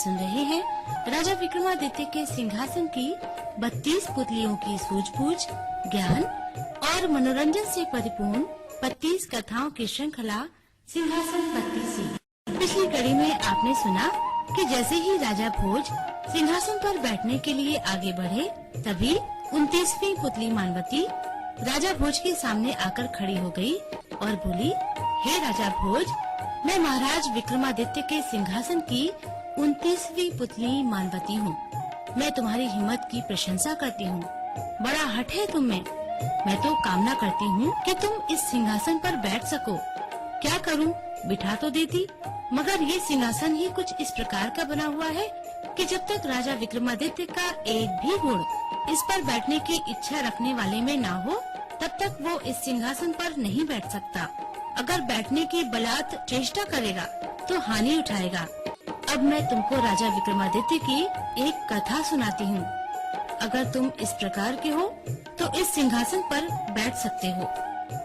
सुन रहे हैं राजा विक्रमादित्य के सिंहासन की 32 पुतलियों की सूझबूझ, ज्ञान और मनोरंजन से परिपूर्ण 32 कथाओं की श्रृंखला सिंहासन 32। पिछली कड़ी में आपने सुना कि जैसे ही राजा भोज सिंहासन पर बैठने के लिए आगे बढ़े, तभी 29वीं पुतली मानवती राजा भोज के सामने आकर खड़ी हो गई और बोली, हे राजा भोज, मैं महाराज विक्रमादित्य के सिंहासन की 29वीं पुतली मानवती हूँ। मैं तुम्हारी हिम्मत की प्रशंसा करती हूँ। बड़ा हठ है तुम में। मैं तो कामना करती हूँ कि तुम इस सिंहासन पर बैठ सको। क्या करूँ, बिठा तो देती, मगर ये सिंहासन ही कुछ इस प्रकार का बना हुआ है कि जब तक राजा विक्रमादित्य का एक भी गुण इस पर बैठने की इच्छा रखने वाले में ना हो, तब तक वो इस सिंहासन पर नहीं बैठ सकता। अगर बैठने की बलात् चेष्टा करेगा तो हानि उठाएगा। अब मैं तुमको राजा विक्रमादित्य की एक कथा सुनाती हूँ। अगर तुम इस प्रकार के हो तो इस सिंहासन पर बैठ सकते हो।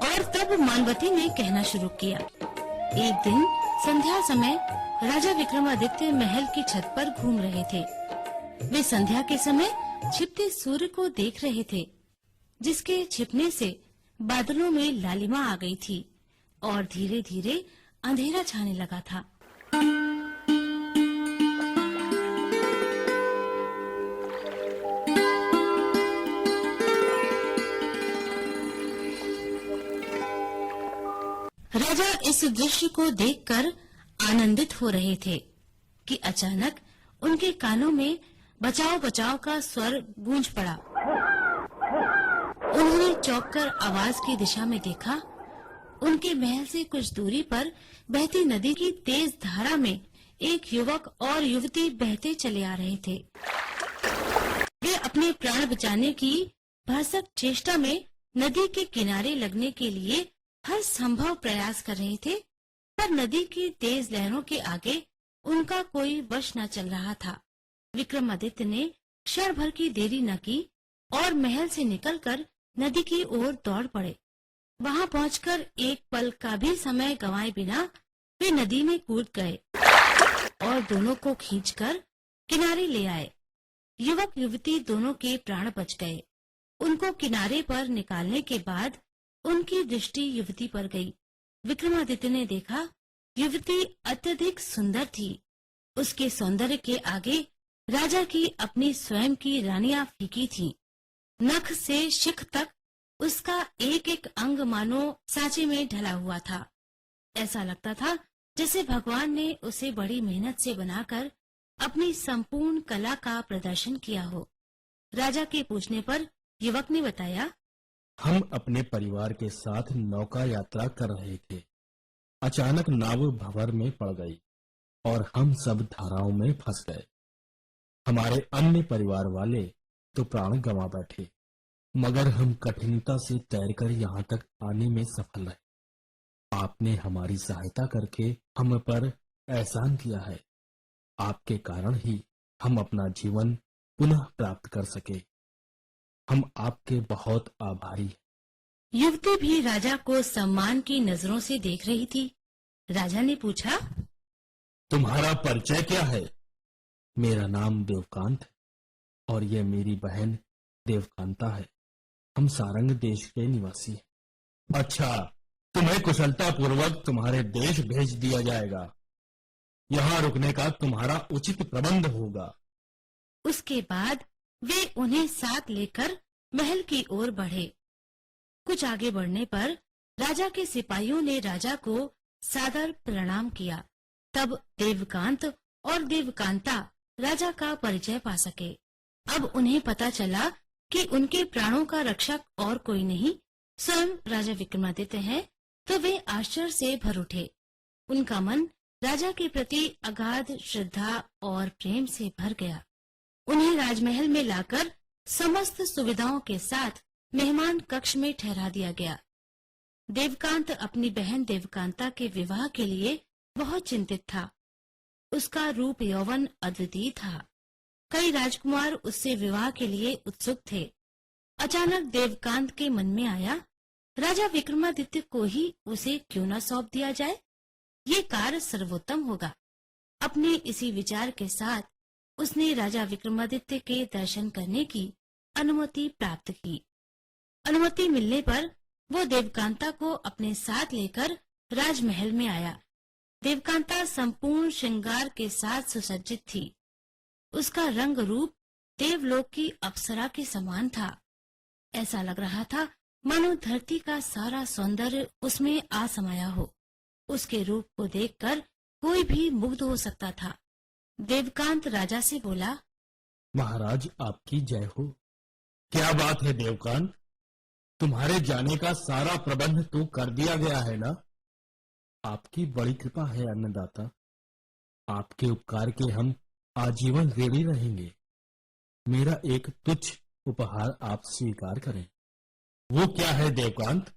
और तब मानवती ने कहना शुरू किया। एक दिन संध्या समय राजा विक्रमादित्य महल की छत पर घूम रहे थे। वे संध्या के समय छिपते सूर्य को देख रहे थे, जिसके छिपने से बादलों में लालिमा आ गई थी और धीरे धीरे अंधेरा छाने लगा था। राजा इस दृश्य को देखकर आनंदित हो रहे थे कि अचानक उनके कानों में बचाओ बचाओ का स्वर गूंज पड़ा। उन्होंने चौंककर आवाज की दिशा में देखा। उनके महल से कुछ दूरी पर बहती नदी की तेज धारा में एक युवक और युवती बहते चले आ रहे थे। वे अपने प्राण बचाने की भरसक चेष्टा में नदी के किनारे लगने के लिए हर संभव प्रयास कर रहे थे, पर नदी की तेज लहरों के आगे उनका कोई वश न चल रहा था। विक्रमादित्य ने क्षण भर की देरी न की और महल से निकलकर नदी की ओर दौड़ पड़े। वहां पहुंचकर एक पल का भी समय गंवाए बिना वे नदी में कूद गए और दोनों को खींचकर किनारे ले आए। युवक युवती दोनों के प्राण बच गए। उनको किनारे पर निकालने के बाद उनकी दृष्टि युवती पर गई। विक्रमादित्य ने देखा, युवती अत्यधिक सुंदर थी। उसके सौंदर्य के आगे राजा की अपनी स्वयं की रानियां फीकी थीं। नख से शिख तक उसका एक एक अंग मानो सांचे में ढला हुआ था। ऐसा लगता था जैसे भगवान ने उसे बड़ी मेहनत से बनाकर अपनी संपूर्ण कला का प्रदर्शन किया हो। राजा के पूछने पर युवक ने बताया, हम अपने परिवार के साथ नौका यात्रा कर रहे थे। अचानक नाव भंवर में पड़ गई और हम सब धाराओं में फंस गए। हमारे अन्य परिवार वाले तो प्राण गंवा बैठे, मगर हम कठिनता से तैरकर यहाँ तक आने में सफल रहे। आपने हमारी सहायता करके हम पर एहसान किया है। आपके कारण ही हम अपना जीवन पुनः प्राप्त कर सके। हम आपके बहुत आभारी हैं। युवती भी राजा को सम्मान की नजरों से देख रही थी। राजा ने पूछा, तुम्हारा परिचय क्या है? मेरा नाम देवकांत है और यह मेरी बहन देवकांता है। हम सारंग देश के निवासी हैं। अच्छा, तुम्हें कुशलता पूर्वक तुम्हारे देश भेज दिया जाएगा। यहाँ रुकने का तुम्हारा उचित प्रबंध होगा। उसके बाद वे उन्हें साथ लेकर महल की ओर बढ़े। कुछ आगे बढ़ने पर राजा के सिपाहियों ने राजा को सादर प्रणाम किया। तब देवकांत और देवकांता राजा का परिचय पा सके। अब उन्हें पता चला कि उनके प्राणों का रक्षक और कोई नहीं, स्वयं राजा विक्रमादित्य हैं, तो वे आश्चर्य से भर उठे। उनका मन राजा के प्रति अगाध श्रद्धा और प्रेम से भर गया। उन्हें राजमहल में लाकर समस्त सुविधाओं के साथ मेहमान कक्ष में ठहरा दिया गया। देवकांत अपनी बहन देवकांता के विवाह के लिए बहुत चिंतित था। उसका रूप यौवन अद्वितीय था। कई राजकुमार उससे विवाह के लिए उत्सुक थे। अचानक देवकांत के मन में आया, राजा विक्रमादित्य को ही उसे क्यों न सौंप दिया जाए। ये कार्य सर्वोत्तम होगा। अपने इसी विचार के साथ उसने राजा विक्रमादित्य के दर्शन करने की अनुमति प्राप्त की। अनुमति मिलने पर वो देवकांता को अपने साथ लेकर राजमहल में आया। देवकांता संपूर्ण श्रृंगार के साथ सुसज्जित थी। उसका रंग रूप देवलोक की अप्सरा के समान था। ऐसा लग रहा था मानो धरती का सारा सौंदर्य उसमें आ समाया हो। उसके रूप को देखकर कोई भी मुग्ध हो सकता था। देवकांत राजा से बोला, महाराज आपकी जय हो। क्या बात है देवकांत, तुम्हारे जाने का सारा प्रबंध तो कर दिया गया है ना? आपकी बड़ी कृपा है अन्नदाता। आपके उपकार के हम आजीवन ऋणी रहेंगे। मेरा एक तुच्छ उपहार आप स्वीकार करें। वो क्या है देवकांत?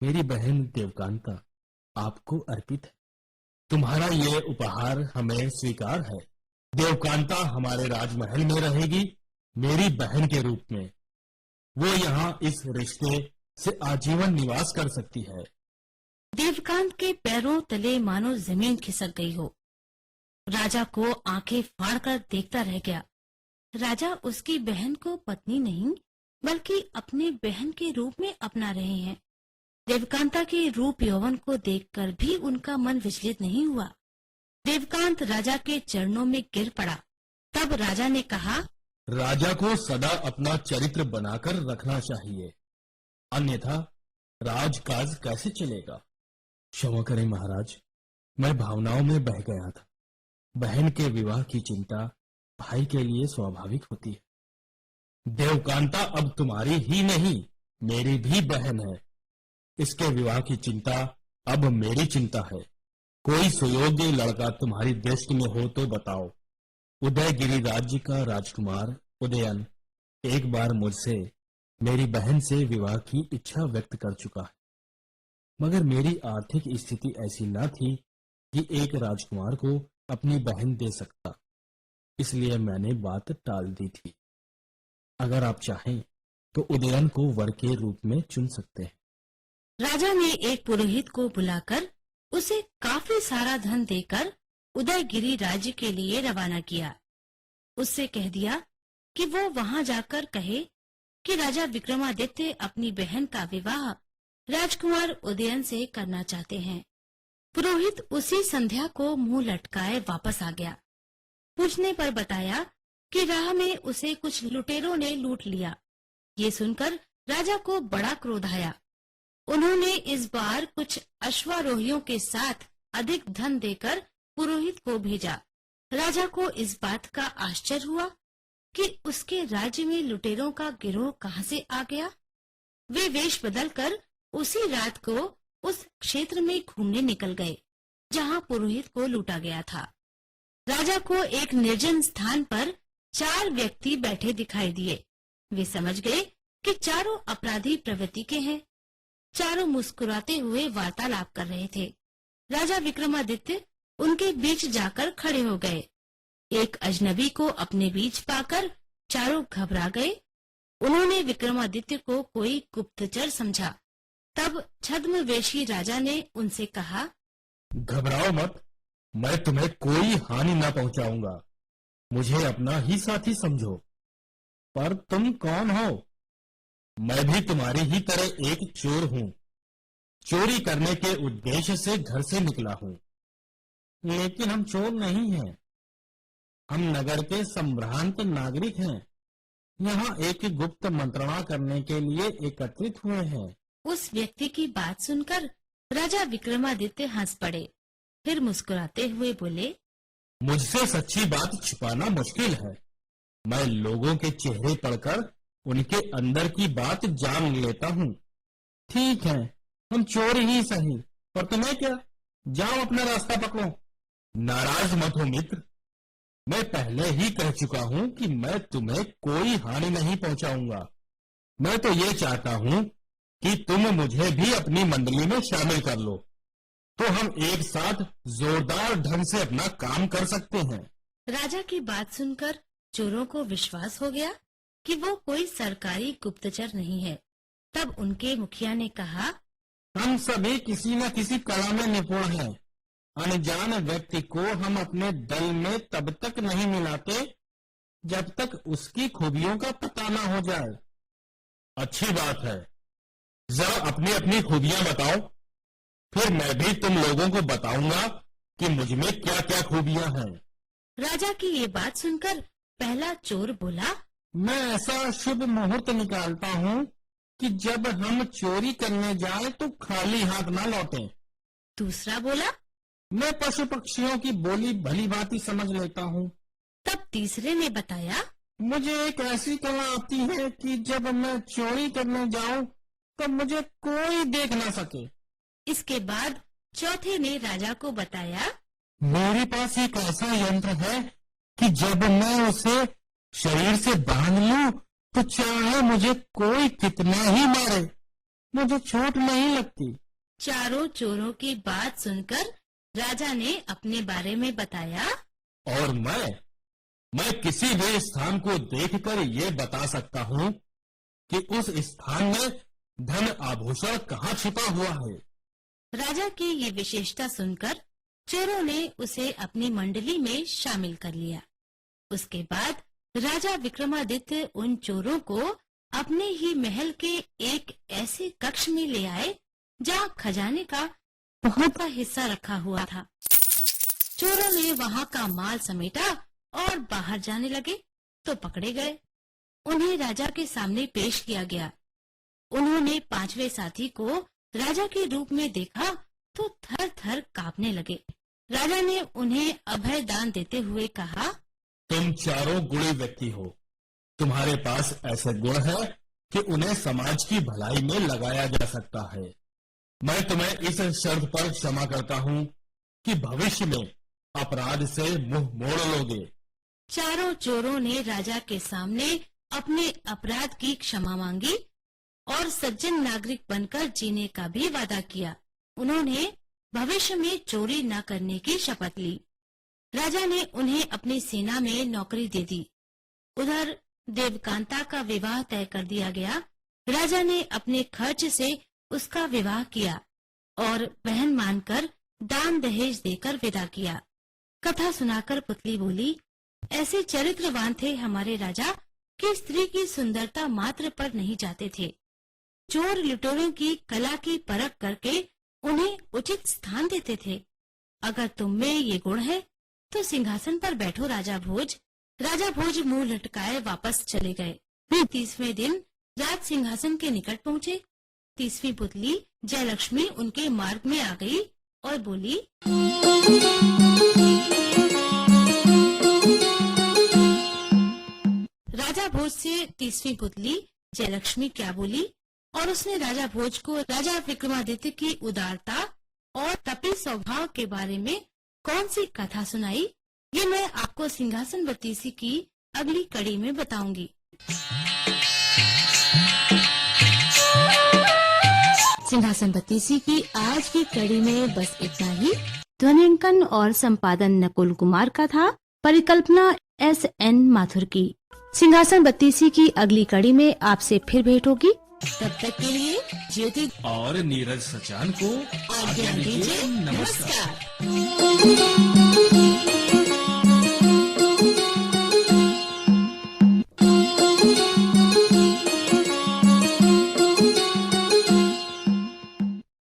मेरी बहन देवकांता आपको अर्पित है। तुम्हारा ये उपहार हमें स्वीकार है। देवकांता हमारे राजमहल में रहेगी, मेरी बहन के रूप में। वो यहाँ इस रिश्ते से आजीवन निवास कर सकती है। देवकांत के पैरों तले मानो जमीन खिसक गई हो। राजा को आंखें फाड़कर देखता रह गया। राजा उसकी बहन को पत्नी नहीं बल्कि अपने बहन के रूप में अपना रहे हैं। देवकांता के रूप यौवन को देखकर भी उनका मन विचलित नहीं हुआ। देवकांत राजा के चरणों में गिर पड़ा। तब राजा ने कहा, राजा को सदा अपना चरित्र बनाकर रखना चाहिए, अन्यथा राजकाज कैसे चलेगा? क्षमा करें महाराज, मैं भावनाओं में बह गया था। बहन के विवाह की चिंता भाई के लिए स्वाभाविक होती है। देवकांता अब तुम्हारी ही नहीं मेरी भी बहन है। इसके विवाह की चिंता अब मेरी चिंता है। कोई सुयोग्य लड़का तुम्हारी दृष्टि में हो तो बताओ। उदयगिरि राज्य का राजकुमार उदयन एक बार मुझसे मेरी बहन से विवाह की इच्छा व्यक्त कर चुका है, मगर मेरी आर्थिक स्थिति ऐसी न थी कि एक राजकुमार को अपनी बहन दे सकता, इसलिए मैंने बात टाल दी थी। अगर आप चाहें तो उदयन को वर के रूप में चुन सकते हैं। राजा ने एक पुरोहित को बुलाकर उसे काफी सारा धन देकर उदयगिरि राज्य के लिए रवाना किया। उससे कह दिया कि वो वहां जाकर कहे कि राजा विक्रमादित्य अपनी बहन का विवाह राजकुमार उदयन से करना चाहते हैं। पुरोहित उसी संध्या को मुंह लटकाए वापस आ गया। पूछने पर बताया कि राह में उसे कुछ लुटेरों ने लूट लिया। ये सुनकर राजा को बड़ा क्रोध आया। उन्होंने इस बार कुछ अश्वारोहियों के साथ अधिक धन देकर पुरोहित को भेजा। राजा को इस बात का आश्चर्य हुआ कि उसके राज्य में लुटेरों का गिरोह कहां से आ गया। वे वेश बदलकर उसी रात को उस क्षेत्र में घूमने निकल गए जहां पुरोहित को लूटा गया था। राजा को एक निर्जन स्थान पर 4 व्यक्ति बैठे दिखाई दिए। वे समझ गए कि चारों अपराधी प्रवृत्ति के हैं। चारों मुस्कुराते हुए वार्तालाप कर रहे थे। राजा विक्रमादित्य उनके बीच जाकर खड़े हो गए। एक अजनबी को अपने बीच पाकर चारों घबरा गए। उन्होंने विक्रमादित्य को कोई गुप्तचर समझा। तब छद्मवेशी राजा ने उनसे कहा, घबराओ मत, मैं तुम्हें कोई हानि न पहुंचाऊंगा। मुझे अपना ही साथी समझो। पर तुम कौन हो? मैं भी तुम्हारी ही तरह एक चोर हूँ। चोरी करने के उद्देश्य से घर से निकला हूँ। लेकिन हम चोर नहीं हैं। हम नगर के संभ्रांत नागरिक हैं। यहाँ एक गुप्त मंत्रणा करने के लिए एकत्रित हुए हैं। उस व्यक्ति की बात सुनकर राजा विक्रमादित्य हंस पड़े। फिर मुस्कुराते हुए बोले, मुझसे सच्ची बात छुपाना मुश्किल है। मैं लोगों के चेहरे पढ़कर उनके अंदर की बात जान लेता हूँ। ठीक है, हम चोर ही सही, पर तुम्हें क्या? जाओ अपना रास्ता पकड़ो। नाराज मत हो मित्र, मैं पहले ही कह चुका हूँ कि मैं तुम्हें कोई हानि नहीं पहुंचाऊंगा। मैं तो ये चाहता हूँ कि तुम मुझे भी अपनी मंडली में शामिल कर लो, तो हम एक साथ जोरदार ढंग से अपना काम कर सकते हैं। राजा की बात सुनकर चोरों को विश्वास हो गया कि वो कोई सरकारी गुप्तचर नहीं है। तब उनके मुखिया ने कहा, हम सभी किसी न किसी कला में निपुण हैं। अनजान व्यक्ति को हम अपने दल में तब तक नहीं मिलाते जब तक उसकी खूबियों का पता ना हो जाए। अच्छी बात है, जरा अपनी अपनी खूबियां बताओ, फिर मैं भी तुम लोगों को बताऊंगा कि मुझ में क्या क्या खूबियां हैं। राजा की ये बात सुनकर पहला चोर बोला, मैं ऐसा शुभ मुहूर्त निकालता हूँ कि जब हम चोरी करने जाएं तो खाली हाथ ना लौटें। दूसरा बोला, मैं पशु पक्षियों की बोली भली भांति समझ लेता हूँ। तब तीसरे ने बताया, मुझे एक ऐसी कला आती है कि जब मैं चोरी करने जाऊं तो मुझे कोई देख ना सके। इसके बाद चौथे ने राजा को बताया, मेरे पास एक ऐसा यंत्र है कि जब मैं उसे शरीर से बांध लूं तो चाहे मुझे कोई कितना ही मारे, मुझे चोट नहीं लगती। चारों चोरों की बात सुनकर राजा ने अपने बारे में बताया, और मैं किसी भी स्थान को देखकर ये बता सकता हूँ कि उस स्थान में धन आभूषण कहाँ छिपा हुआ है। राजा की ये विशेषता सुनकर चोरों ने उसे अपनी मंडली में शामिल कर लिया। उसके बाद राजा विक्रमादित्य उन चोरों को अपने ही महल के एक ऐसे कक्ष में ले आए जहाँ खजाने का बहुत सा हिस्सा रखा हुआ था। चोरों ने वहाँ का माल समेटा और बाहर जाने लगे तो पकड़े गए। उन्हें राजा के सामने पेश किया गया। उन्होंने पांचवे साथी को राजा के रूप में देखा तो थर थर कांपने लगे। राजा ने उन्हें अभय दान देते हुए कहा, तुम चारों गुणी व्यक्ति हो, तुम्हारे पास ऐसे गुण है कि उन्हें समाज की भलाई में लगाया जा सकता है। मैं तुम्हें इस शर्त पर क्षमा करता हूँ कि भविष्य में अपराध से मुंह मोड़ लोगे। चारों चोरों ने राजा के सामने अपने अपराध की क्षमा मांगी और सज्जन नागरिक बनकर जीने का भी वादा किया। उन्होंने भविष्य में चोरी न करने की शपथ ली। राजा ने उन्हें अपनी सेना में नौकरी दे दी। उधर देवकांता का विवाह तय कर दिया गया। राजा ने अपने खर्च से उसका विवाह किया और बहन मानकर दान दहेज देकर विदा किया। कथा सुनाकर पुतली बोली, ऐसे चरित्रवान थे हमारे राजा कि स्त्री की सुंदरता मात्र पर नहीं जाते थे। चोर लुटेरों की कला की परख करके उन्हें उचित स्थान देते थे। अगर तुम में ये गुण है तो सिंहासन पर बैठो राजा भोज। राजा भोज मुंह लटकाए वापस चले गए। फिर 30वें दिन राज सिंहासन के निकट पहुँचे। 30वीं पुतली जयलक्ष्मी उनके मार्ग में आ गई और बोली, राजा भोज से 30वीं पुतली जयलक्ष्मी क्या बोली और उसने राजा भोज को राजा विक्रमादित्य की उदारता और तपी स्वभाव के बारे में कौन सी कथा सुनाई, ये मैं आपको सिंहासन बत्तीसी की अगली कड़ी में बताऊंगी। सिंहासन बत्तीसी की आज की कड़ी में बस इतना ही। ध्वनिंकन और संपादन नकुल कुमार का था। परिकल्पना SN माथुर की। सिंहासन बत्तीसी की अगली कड़ी में आपसे फिर भेंट होगी। तब तक के लिए ज्योति और नीरज सचान को आज्ञा दीजिए। नमस्कार। नमस्कार।